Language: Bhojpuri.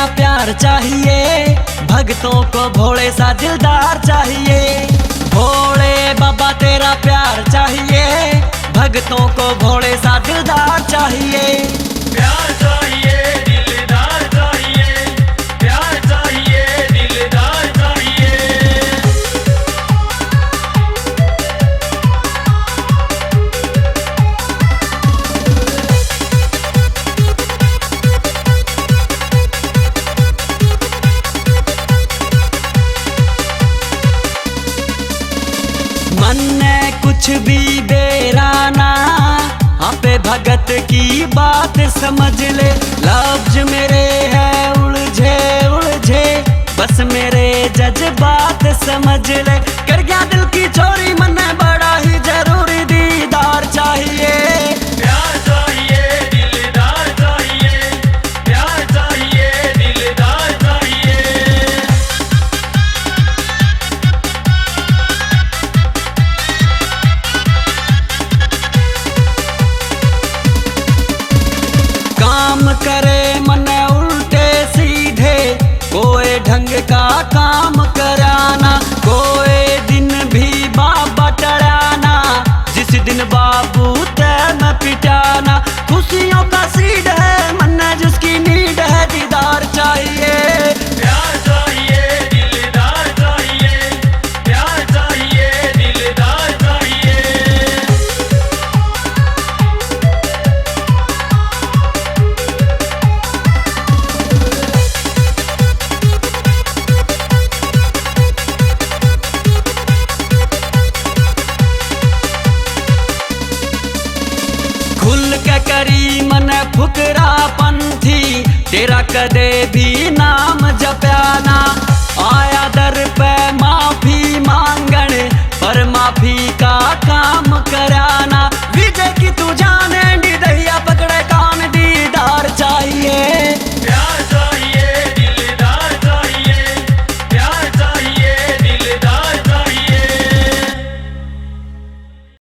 तेरा प्यार चाहिए, भक्तों को भोले सा दिलदार चाहिए। भोले बाबा तेरा प्यार चाहिए, भक्तों को भोले सा दिलदार चाहिए। प्यार चाहिए दिलदार चाहिए, प्यार चाहिए दिलदार चाहिए। मन ने कुछ भी बेराना, आपे भगत की बात समझ ले। लफ्ज मेरे है उलझे उलझे, बस मेरे जज्बात समझ ले। कर गया दिल की चोरी, मन ने बड़ा ही जरूरी दीदार चाहिए। प्यार चाहिए दिलदार चाहिए, प्यार चाहिए दिलदार चाहिए। काम करे मन उल्टे सीधे, कोई ढंग का काम कराना। कोई दिन भी बाबा टड़ाना, जिस दिन बाबू तय में पिटाना। खुशियों का सीड है मन जिसकी नीड है, दीदार चाहिए। प्यार चाहिए दिलदार चाहिए, प्यार चाहिए दिलदार चाहिए। खुल के करी मन फुकरा पंथी, तेरा कदे भी नाम जप्या